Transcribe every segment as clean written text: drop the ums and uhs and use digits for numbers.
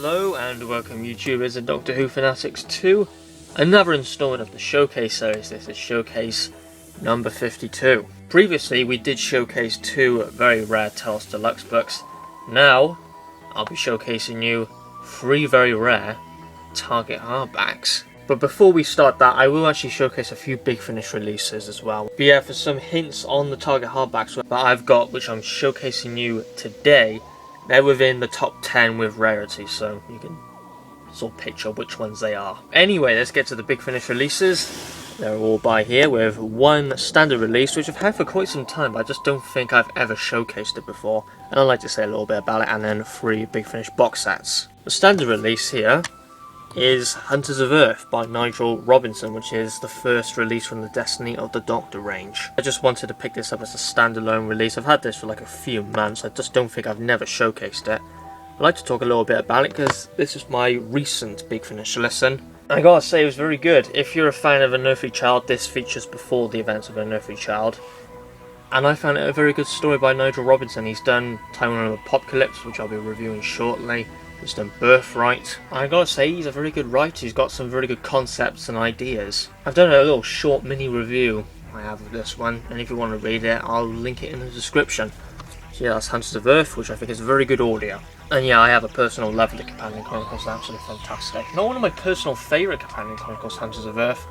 Hello and welcome YouTubers and Doctor Who fanatics to another installment of the Showcase series. This is Showcase number 52. Previously we did showcase two very rare Tales Deluxe books. Now I'll be showcasing you three very rare Target hardbacks. But before we start that, I will actually showcase a few Big Finish releases as well. But yeah, for some hints on the Target hardbacks that I've got, which I'm showcasing you today, they're within the top 10 with rarity, so you can sort of picture which ones they are. Anyway, let's get to the Big Finish releases. They're all by here with one standard release, which I've had for quite some time, but I just don't think I've ever showcased it before. And I'd like to say a little bit about it, and then three Big Finish box sets. The standard release here is Hunters of Earth by Nigel Robinson, which is the first release from the Destiny of the Doctor range. I just wanted to pick this up as a standalone release. I've had this for like a few months. I just don't think I've never showcased it. I'd like to talk a little bit about it because this is my recent Big Finish listen. I gotta say it was very good. If you're a fan of Unearthly Child, this features before the events of Unearthly Child. And I found it a very good story by Nigel Robinson. He's done Time of Apocalypse, which I'll be reviewing shortly. He's done Birthright. I gotta say, he's a very good writer. He's got some very good concepts and ideas. I've done a little short mini review I have of this one, and if you want to read it, I'll link it in the description. So yeah, that's Hunters of Earth, which I think is very good audio. And yeah, I have a personal love of the Companion Chronicles. They're absolutely fantastic. Not one of my personal favourite Companion Chronicles, Hunters of Earth,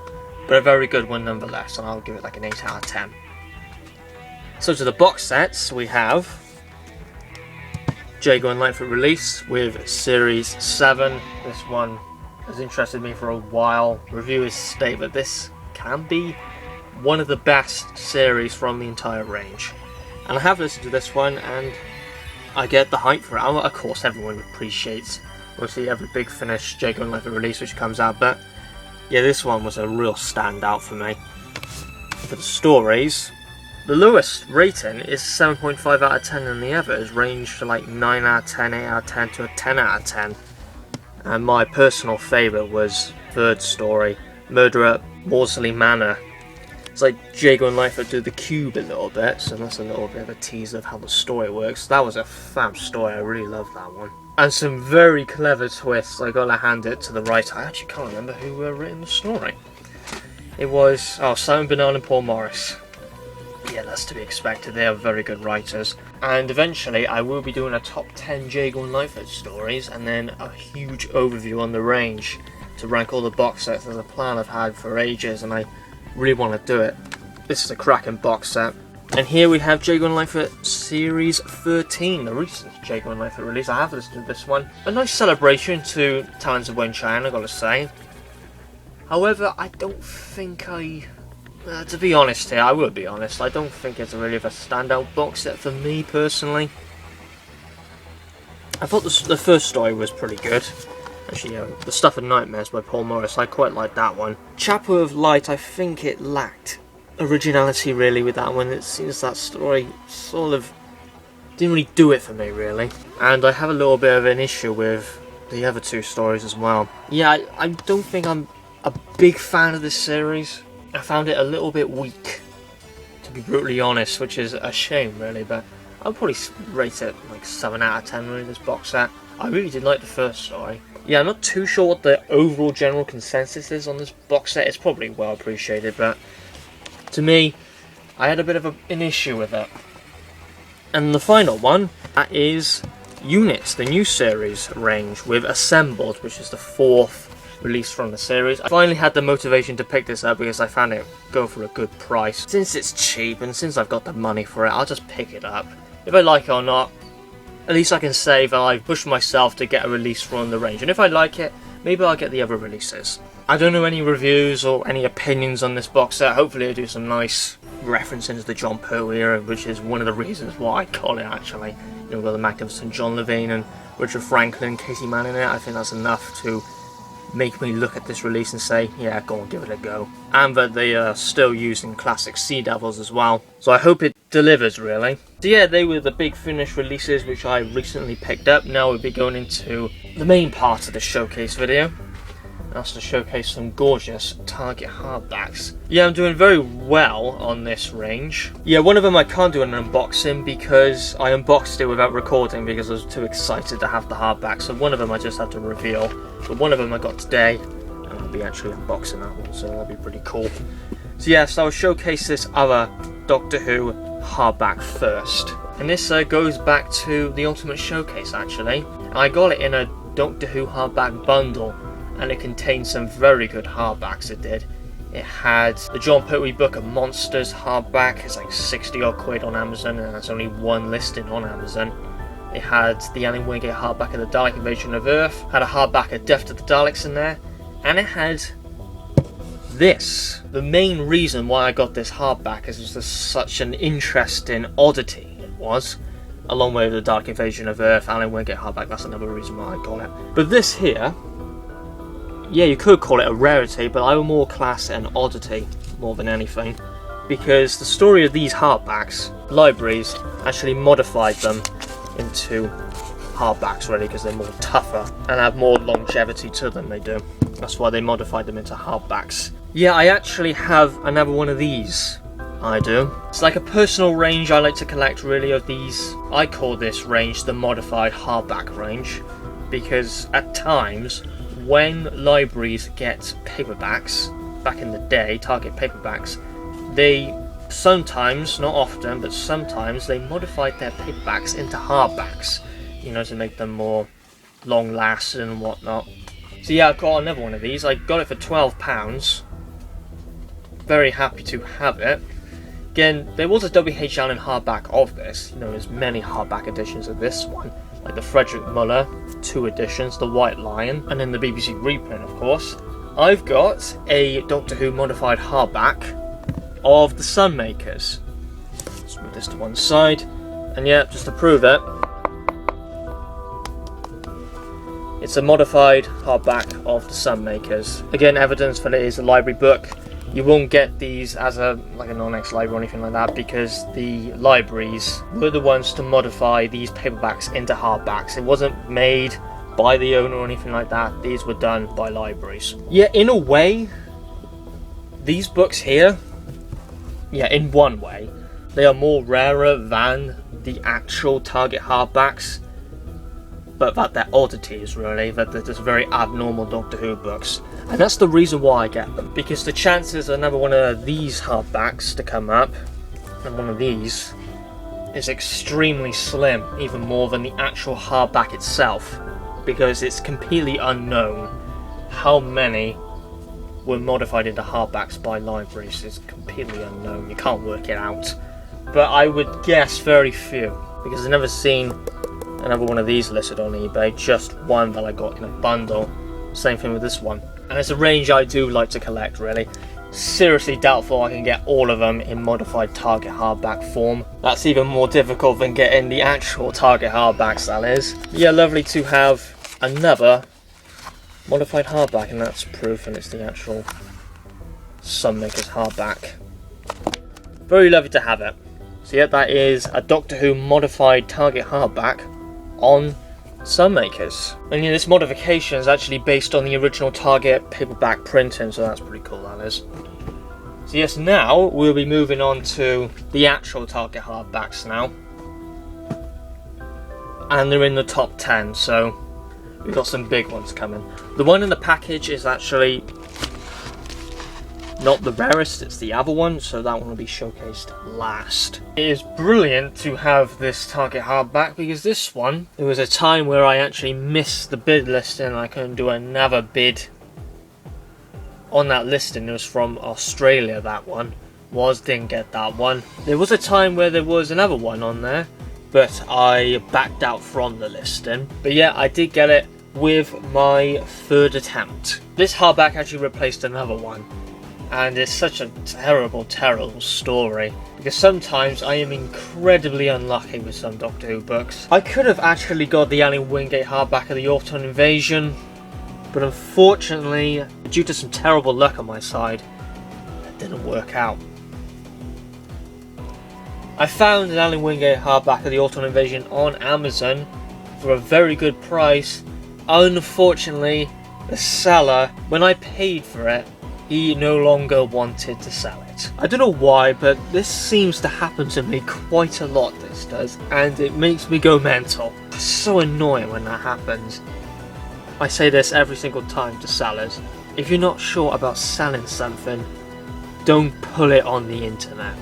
but a very good one nonetheless, and I'll give it like an 8 out of 10. So to the box sets, we have Jago and Lightfoot release with Series 7. This one has interested me for a while. Reviewers state that this can be one of the best series from the entire range. And I have listened to this one and I get the hype for it. Of course, everyone appreciates obviously every Big Finish Jago and Lightfoot release which comes out, but yeah, this one was a real standout for me. For the stories, the lowest rating is 7.5 out of 10 and the others range to like 9 out of 10, 8 out of 10 to a 10 out of 10. And my personal favourite was third story, Murder at Maudsley Manor. It's like Jago and Lightfoot do the cube a little bit, so that's a little bit of a teaser of how the story works. That was a fab story, I really loved that one. And some very clever twists, I gotta hand it to the writer. I actually can't remember who written the story. It was, Simon Bernard and Paul Morris. Yeah, that's to be expected. They are very good writers. And eventually I will be doing a top 10 Jago and Lightfoot stories and then a huge overview on the range to rank all the box sets. There's a plan I've had for ages and I really want to do it. This is a cracking box set. And here we have Jago and Lightfoot Series 13, the recent Jago and Lightfoot release. I have listened to this one. A nice celebration to Talents of Wen Chan, I gotta say. However, I don't think to be honest here, I will be honest, I don't think it's really a standout box set for me personally. I thought the first story was pretty good. Actually, The Stuff of Nightmares by Paul Morris, I quite liked that one. Chapel of Light, I think it lacked originality really with that one. It seems that story sort of didn't really do it for me really. And I have a little bit of an issue with the other two stories as well. Yeah, I don't think I'm a big fan of this series. I found it a little bit weak, to be brutally honest, which is a shame really, but I'll probably rate it like 7 out of 10 really, this box set. I really did like the first story. Yeah, I'm not too sure what the overall general consensus is on this box set. It's probably well appreciated, but to me, I had a bit of an issue with it. And the final one, that is Units, the new series range with Assembled, which is the fourth release from the series. I finally had the motivation to pick this up because I found it go for a good price. Since it's cheap and since I've got the money for it, I'll just pick it up. If I like it or not, at least I can say that I've pushed myself to get a release from the range. And if I like it, maybe I'll get the other releases. I don't know any reviews or any opinions on this box set. Hopefully I do some nice references to the John Poe era, which is one of the reasons why I call it actually. You know, we've got the magnificent John Levine and Richard Franklin, Katie Mann in it. I think that's enough to make me look at this release and say, yeah, go on, give it a go. And that they are still using classic Sea Devils as well. So I hope it delivers, really. So yeah, they were the Big Finish releases which I recently picked up. Now we'll be going into the main part of the showcase video. That's to showcase some gorgeous Target hardbacks. Yeah, I'm doing very well on this range. Yeah, one of them I can't do an unboxing because I unboxed it without recording because I was too excited to have the hardback. So one of them I just had to reveal, but one of them I got today, and I'll be actually unboxing that one, so that'll be pretty cool. So yes, I'll showcase this other Doctor Who hardback first. And this goes back to the Ultimate Showcase actually. I got it in a Doctor Who hardback bundle, and it contained some very good hardbacks. It did. It had the John Pertwee Book of Monsters hardback. It's like 60 odd quid on Amazon, and there's only one listing on Amazon. It had the Auton Wingate hardback of the Dalek Invasion of Earth, had a hardback of Death to the Daleks in there, and it had this. The main reason why I got this hardback is it was such an interesting oddity it was. Along with the Dalek Invasion of Earth, Auton Wingate hardback, that's another reason why I got it. But this here, yeah, you could call it a rarity, but I would more class it an oddity more than anything, because the story of these hardbacks, libraries actually modified them into hardbacks really because they're more tougher and have more longevity to them. They do. That's why they modified them into hardbacks. Yeah, I actually have another one of these. I do. It's like a personal range I like to collect really of these. I call this range the modified hardback range because at times when libraries get paperbacks, back in the day, Target paperbacks, they sometimes, not often, but sometimes they modified their paperbacks into hardbacks, you know, to make them more long lasting and whatnot. So yeah, I've got another one of these. I got it for £12. Very happy to have it. Again, there was a W.H. Allen hardback of this, you know, there's many hardback editions of this one, like the Frederick Muller 2 editions, the White Lion, and then the BBC reprint, of course. I've got a Doctor Who modified hardback of the Sunmakers. Let's move this to one side, and yeah, just to prove it, it's a modified hardback of the Sunmakers. Again, evidence that it is a library book. You won't get these as a non-X library or anything like that because the libraries were the ones to modify these paperbacks into hardbacks. It wasn't made by the owner or anything like that. These were done by libraries. Yeah, in a way, these books here, yeah, in one way, they are more rarer than the actual Target hardbacks, but that they're oddities really, that they're just very abnormal Doctor Who books. And that's the reason why I get them, because the chances of another one of these hardbacks to come up, and one of these, is extremely slim, even more than the actual hardback itself, because it's completely unknown how many were modified into hardbacks by libraries. It's completely unknown, you can't work it out. But I would guess very few, because I've never seen another one of these listed on eBay, just one that I got in a bundle. Same thing with this one. And it's a range I do like to collect really. Seriously doubtful I can get all of them in modified Target hardback form. That's even more difficult than getting the actual Target hardbacks, that is. Yeah, lovely to have another modified hardback, and that's proof, and it's the actual Sunmakers hardback. Very lovely to have it. So yeah, that is a Doctor Who modified Target hardback on Sunmakers. And yeah, this modification is actually based on the original Target paperback printing, so that's pretty cool, that is. So yes, now we'll be moving on to the actual Target hardbacks now. And they're in the top 10, so we've got some big ones coming. The one in the package is actually not the rarest, it's the other one, so that one will be showcased last. It is brilliant to have this Target hardback because this one, there was a time where I actually missed the bid listing and I couldn't do another bid on that listing. It was from Australia, that one didn't get that one. There was a time where there was another one on there, but I backed out from the listing. But yeah, I did get it with my third attempt. This hardback actually replaced another one. And it's such a terrible, terrible story, because sometimes I am incredibly unlucky with some Doctor Who books. I could have actually got the Auton Wingate hardback of the Auton Invasion, but unfortunately, due to some terrible luck on my side, it didn't work out. I found an Auton Wingate hardback of the Auton Invasion on Amazon for a very good price. Unfortunately, the seller, when I paid for it, he no longer wanted to sell it. I don't know why, but this seems to happen to me quite a lot, this does, and it makes me go mental. It's so annoying when that happens. I say this every single time to sellers. If you're not sure about selling something, don't pull it on the internet.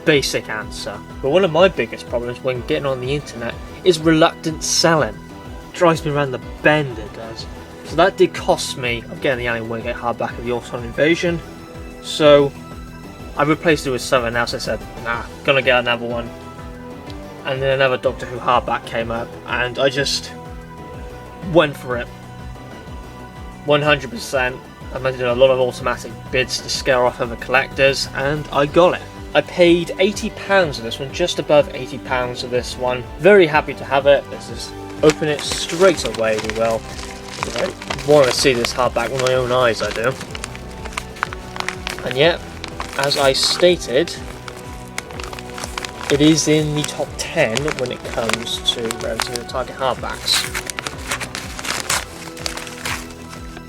Basic answer. But one of my biggest problems when getting on the internet is reluctant selling. It drives me around the bend, it does. So that did cost me of getting the Auton Wingate hardback of the Auton Invasion. So I replaced it with something else. I said, nah, gonna get another one. And then another Doctor Who hardback came up, and I just went for it. 100%. I did a lot of automatic bids to scare off other collectors, and I got it. I paid £80 for this one, just above £80 for this one. Very happy to have it. Let's just open it straight away, we will. I want to see this hardback with my own eyes, I do. And yet, as I stated, it is in the top 10 when it comes to Rarity of the Target hardbacks.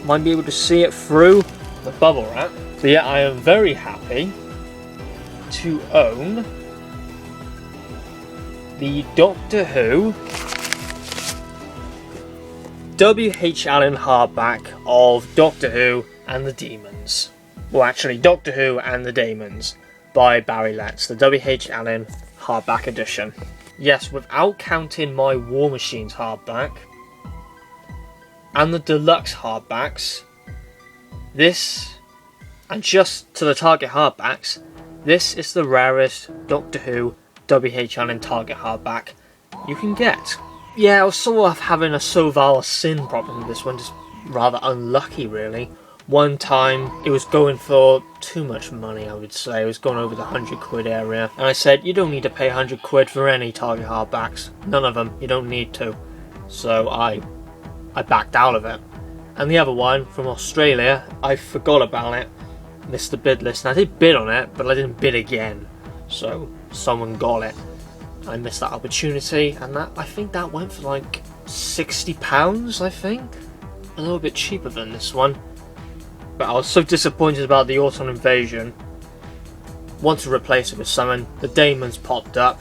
Might be able to see it through the bubble wrap. So yeah, I am very happy to own the Doctor Who W.H. Allen hardback of Doctor Who and the Demons. Well, actually, Doctor Who and the Demons by Barry Letts, the W.H. Allen hardback edition. Yes, without counting my War Machines hardback and the deluxe hardbacks, this, and just to the Target hardbacks, this is the rarest Doctor Who W.H. Allen Target hardback you can get. Yeah, I was sort of having a Soval Sin problem with this one, just rather unlucky really. One time it was going for too much money, I would say. It was going over the £100 area. And I said, you don't need to pay £100 for any Target hardbacks. None of them, you don't need to. So I backed out of it. And the other one from Australia, I forgot about it. Missed the bid list. And I did bid on it, but I didn't bid again. So someone got it. I missed that opportunity, and that I think that went for like £60, I think. A little bit cheaper than this one. But I was so disappointed about the Auton Invasion. Want to replace it with something. The Daemons popped up.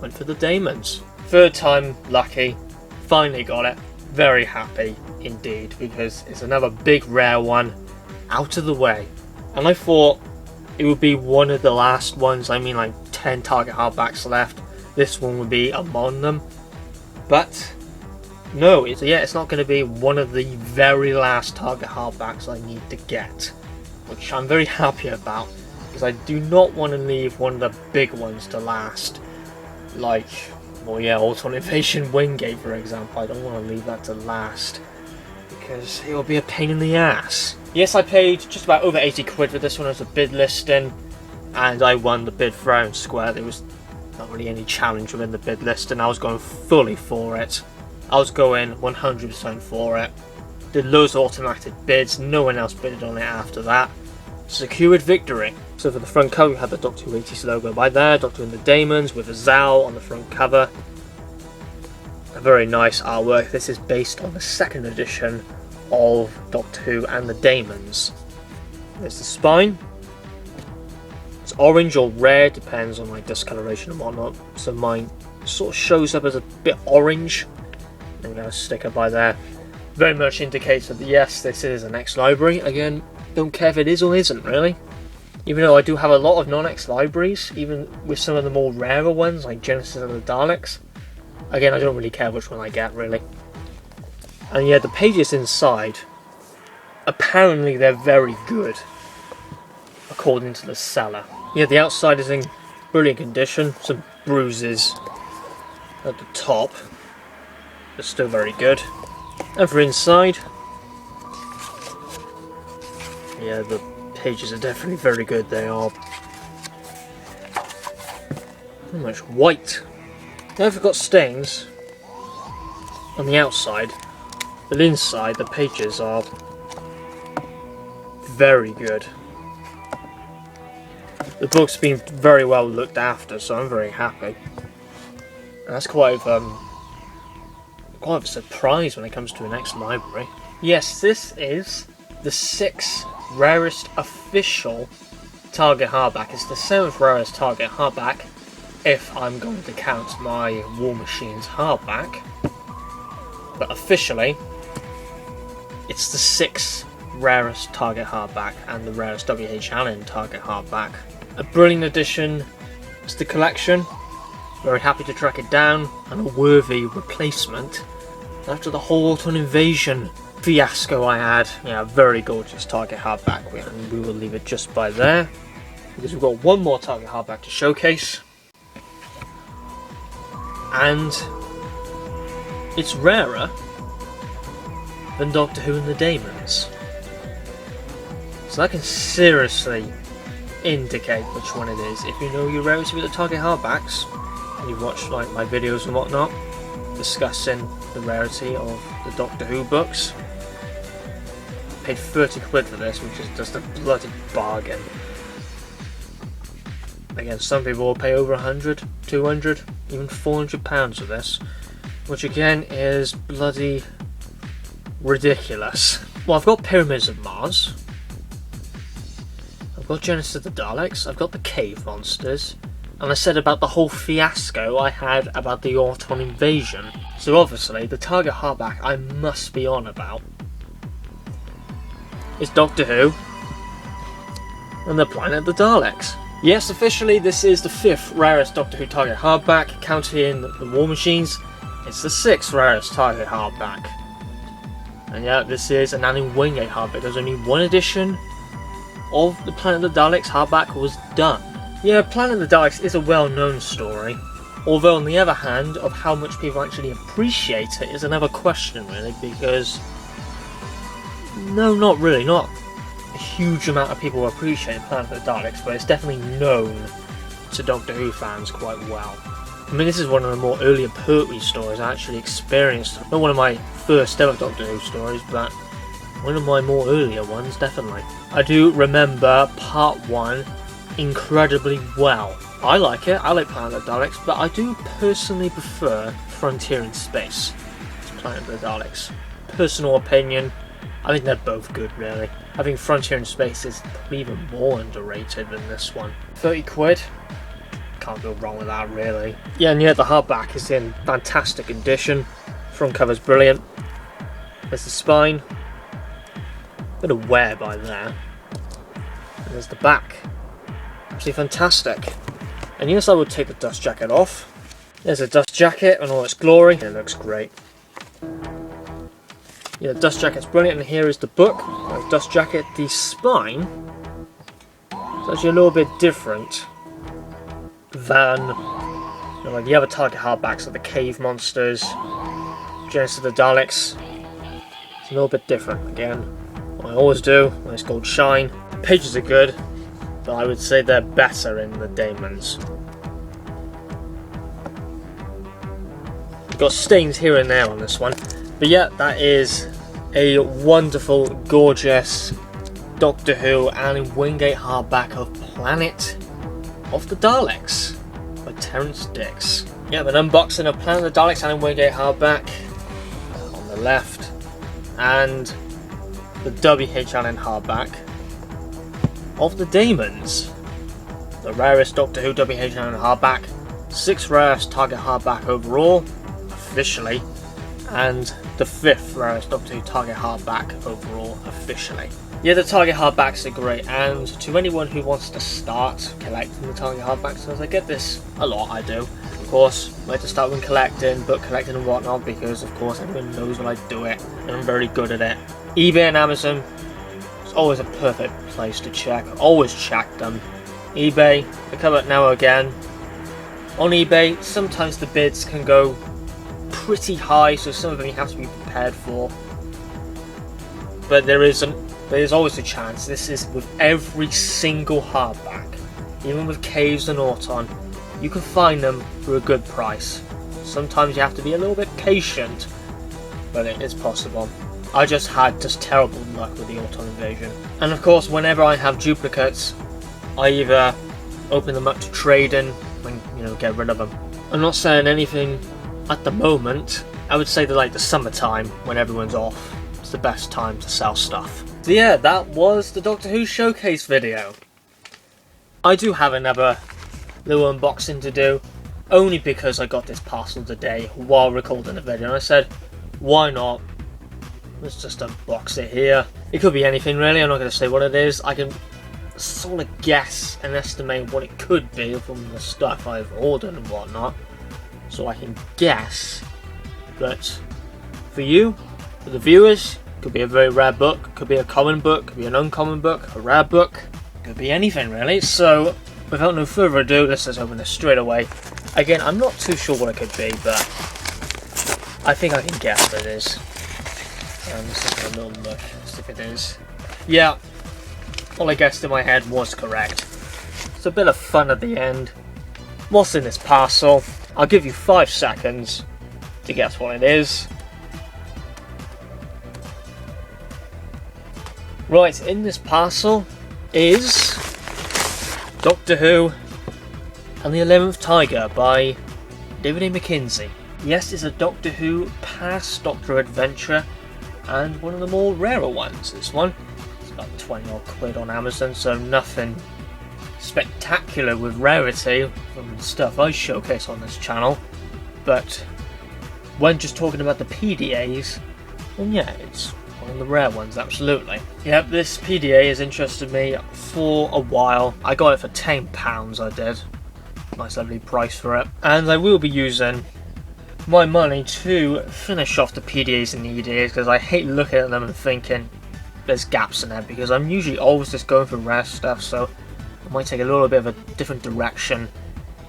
Went for the Daemons. Third time lucky. Finally got it. Very happy indeed, because it's another big rare one out of the way. And I thought it would be one of the last ones. I mean, like 10 Target hardbacks left. This one would be among them, but no, it's not going to be one of the very last Target hardbacks I need to get, which I'm very happy about, because I do not want to leave one of the big ones to last, like, well yeah, Auton Invasion Wingate for example. I don't want to leave that to last, because it will be a pain in the ass. Yes, I paid just about over £80 for this one as a bid listing, and I won the bid fair and square. There was not really any challenge within the bid list, and I was going fully for it. I was going 100% for it. Did loads of automatic bids, no one else bidded on it after that. Secured victory. So for the front cover we have the Doctor Who 80s logo by there, Doctor Who and the Daemons with a Zal on the front cover. A very nice artwork. This is based on the second edition of Doctor Who and the Daemons. There's the spine. It's orange or red, depends on my discoloration and whatnot. So mine sort of shows up as a bit orange. And got a sticker by there. Very much indicates that yes, this is an X library. Again, don't care if it is or isn't really. Even though I do have a lot of non-X libraries, even with some of the more rarer ones like Genesis and the Daleks. Again, I don't really care which one I get really. And yeah, the pages inside, apparently they're very good, according to the seller. Yeah, the outside is in brilliant condition. Some bruises at the top, but still very good. And for inside, yeah, the pages are definitely very good. They are pretty much white. They've got stains on the outside, but inside the pages are very good. The book's been very well looked after, so I'm very happy. And that's quite a surprise when it comes to an X library. Yes, this is the 6th rarest official Target hardback. It's the 7th rarest Target hardback, if I'm going to count my War Machines hardback. But officially, it's the 6th rarest Target hardback and the rarest W.H. Allen Target hardback. A brilliant addition to the collection. Very happy to track it down, and a worthy replacement after the whole Auton Invasion fiasco I had. Yeah, very gorgeous Target hardback, and we will leave it just by there because we've got one more Target hardback to showcase, and it's rarer than Doctor Who and the Daemons. So that can seriously indicate which one it is. If you know your rarity with the Target hardbacks, and you've watched like my videos and whatnot discussing the rarity of the Doctor Who books. I paid 30 quid for this, which is just a bloody bargain. Again, some people will pay over 100, 200, even 400 pounds for this, which again is bloody ridiculous. Well, I've got Pyramids of Mars, I've got Genesis of the Daleks, I've got the Cave Monsters, and I said about the whole fiasco I had about the Auton Invasion. So obviously, the Target hardback I must be on about is Doctor Who and the Planet of the Daleks. Yes, officially this is the 5th rarest Doctor Who Target hardback, counting the War Machines. It's the 6th rarest Target hardback. And yeah, this is an Auton Wingate hardback. There's only one edition of the Planet of the Daleks hardback was done. Yeah, Planet of the Daleks is a well-known story, although on the other hand, of how much people actually appreciate it is another question really, because no, not really, not a huge amount of people appreciate Planet of the Daleks, but it's definitely known to Doctor Who fans quite well. I mean, this is one of the more earlier Pertwee stories I actually experienced. Not one of my first ever Doctor Who stories, but one of my more earlier ones, definitely. I do remember part 1 incredibly well. I like it, I like Planet of the Daleks, but I do personally prefer Frontier in Space to Planet of the Daleks. Personal opinion, I think they're both good really. I think Frontier in Space is probably even more underrated than this one. 30 quid, can't go wrong with that really. Yeah, and yet the hardback is in fantastic condition. Front cover's brilliant. There's the spine, bit of wear by there. And there's the back. Absolutely fantastic. And yes, I would take the dust jacket off. There's a dust jacket in all its glory. It looks great. Yeah, the dust jacket's brilliant, and here is the book. The dust jacket, the spine is actually a little bit different than like the other Target hardbacks of the Cave Monsters, Genesis of the Daleks. It's a little bit different again. What I always do, nice gold shine. The pages are good, but I would say they're better in the Daemons. Got stains here and there on this one, but yeah, that is a wonderful, gorgeous Doctor Who Auton Wingate hardback of Planet of the Daleks by Terrance Dicks. Yeah, an unboxing of Planet of the Daleks Auton Wingate hardback on the left, and the W.H. Allen hardback of the Daemons, the rarest Doctor Who W.H. Allen hardback, 6th rarest Target hardback overall, officially, and the 5th rarest Doctor Who Target hardback overall, officially. Yeah, the Target hardbacks are great, and to anyone who wants to start collecting the Target hardbacks, as I get this a lot, I do. Of course, I like to start when collecting, book collecting and whatnot, because of course everyone knows when I do it, and I'm very good at it. eBay and Amazon is always a perfect place to check. Always check them. eBay, they come up now again. On eBay, sometimes the bids can go pretty high, so some of them you have to be prepared for. But there is always a chance. This is with every single hardback, even with Caves and Auton, you can find them for a good price. Sometimes you have to be a little bit patient, but it is possible. I just had terrible luck with the Auton Invasion. And of course, whenever I have duplicates, I either open them up to trade in and get rid of them. I'm not saying anything at the moment. I would say that like the summertime when everyone's off, the best time to sell stuff. So yeah, that was the Doctor Who Showcase video. I do have another little unboxing to do, only because I got this parcel today while recording the video, and I said, why not? Let's just unbox it here. It could be anything really, I'm not going to say what it is. I can sort of guess and estimate what it could be from the stuff I've ordered and whatnot. So I can guess, but for you, for the viewers, it could be a very rare book, could be a common book, could be an uncommon book, a rare book, could be anything really. So without no further ado, let's just open this straight away. Again, I'm not too sure what it could be, but I think I can guess what it is. Let's just have a little look, see if it is. Yeah, all I guessed in my head was correct. It's a bit of fun at the end. What's in this parcel? I'll give you 5 seconds to guess what it is. Right, in this parcel is Doctor Who and the 11th Tiger by David A. McKenzie. Yes, it's a Doctor Who past Doctor adventure, and one of the more rarer ones, this one. It's about 20 odd quid on Amazon, so nothing spectacular with rarity from the stuff I showcase on this channel. But when just talking about the PDAs, then yeah, it's one of the rare ones, absolutely. Yep, this PDA has interested me for a while. I got it for £10, I did. Nice lovely price for it. And I will be using my money to finish off the PDAs and EDAs, because I hate looking at them and thinking there's gaps in there, because I'm usually always just going for rare stuff, so I might take a little bit of a different direction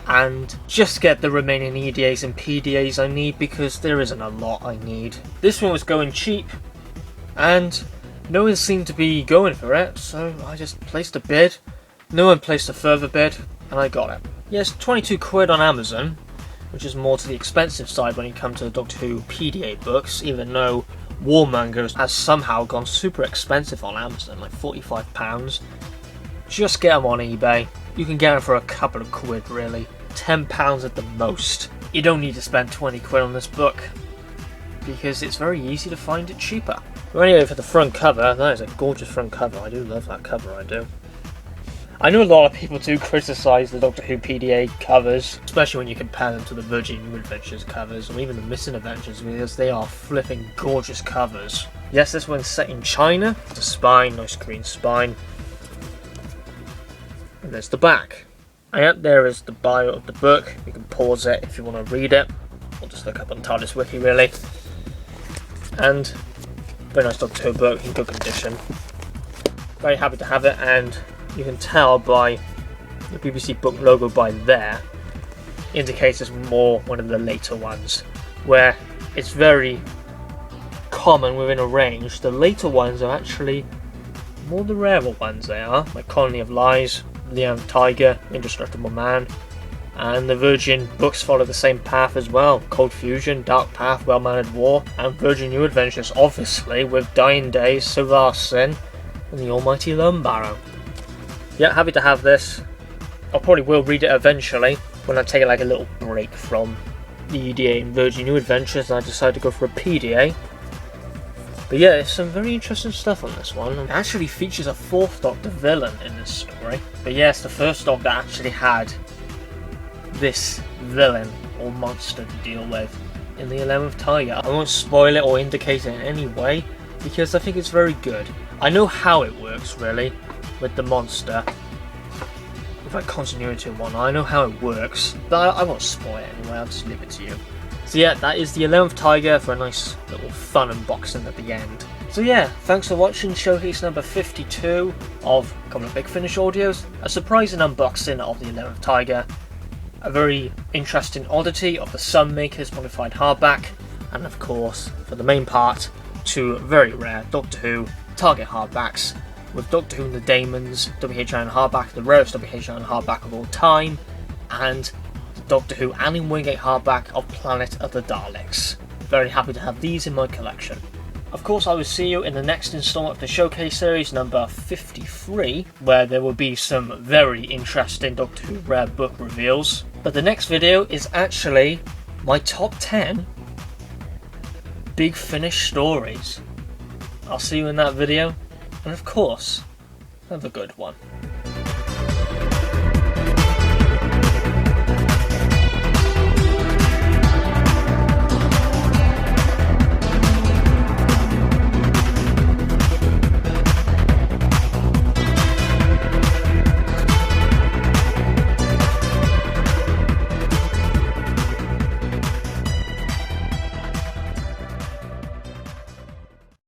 and just get the remaining EDAs and PDAs I need, because there isn't a lot I need. This one was going cheap and no one seemed to be going for it, so I just placed a bid. No one placed a further bid and I got it. Yes, 22 quid on Amazon, which is more to the expensive side when you come to the Doctor Who PDA books, even though Warmongers has somehow gone super expensive on Amazon, like £45. Just get them on eBay. You can get them for a couple of quid really, £10 at the most. You don't need to spend 20 quid on this book, because it's very easy to find it cheaper. But anyway, for the front cover, that is a gorgeous front cover. I do love that cover, I do. I know a lot of people do criticise the Doctor Who PDA covers, especially when you compare them to the Virgin New Adventures covers, or even the Missing Adventures, because they are flipping gorgeous covers. Yes, this one's set in China. It's a spine, nice green spine. And there's the back. And up there is the bio of the book. You can pause it if you want to read it, or just look up on TARDIS Wiki really. And very nice Doctor Who book in good condition. Very happy to have it, and you can tell by the BBC book logo by there, indicates it's more one of the later ones, where it's very common within a range. The later ones are actually more the rarer ones they are, like Colony of Lies, The Tiger, Indestructible Man, and the Virgin books follow the same path as well. Cold Fusion, Dark Path, Well-Mannered War, and Virgin New Adventures, obviously, with Dying Days, Silver Sin, and the Almighty Lumbarrow. Yeah, happy to have this. I probably will read it eventually, when I take like a little break from the EDA and Virgin New Adventures, and I decide to go for a PDA. But yeah, there's some very interesting stuff on this one. It actually features a 4th Doctor villain in this story. But yes, the 1st Doctor actually had this villain or monster to deal with in the 11th Tiger. I won't spoil it or indicate it in any way, because I think it's very good. I know how it works really with the monster, with like continuity and whatnot. I know how it works, but I won't spoil it anyway, I'll just leave it to you. So yeah, that is the 11th Tiger for a nice little fun unboxing at the end. So yeah, thanks for watching showcase number 52 of Common Big Finish Audios. A surprising unboxing of the 11th Tiger, a very interesting oddity of the Sunmakers modified hardback, and of course, for the main part, 2 very rare Doctor Who Target hardbacks, with Doctor Who and the Daemons, WHI hardback, the rarest WHI hardback of all time, and the Doctor Who Auton Wingate hardback of Planet of the Daleks. Very happy to have these in my collection. Of course, I will see you in the next installment of the Showcase series, number 53, where there will be some very interesting Doctor Who rare book reveals. But the next video is actually my top 10 Big Finish stories. I'll see you in that video, and of course, have a good one.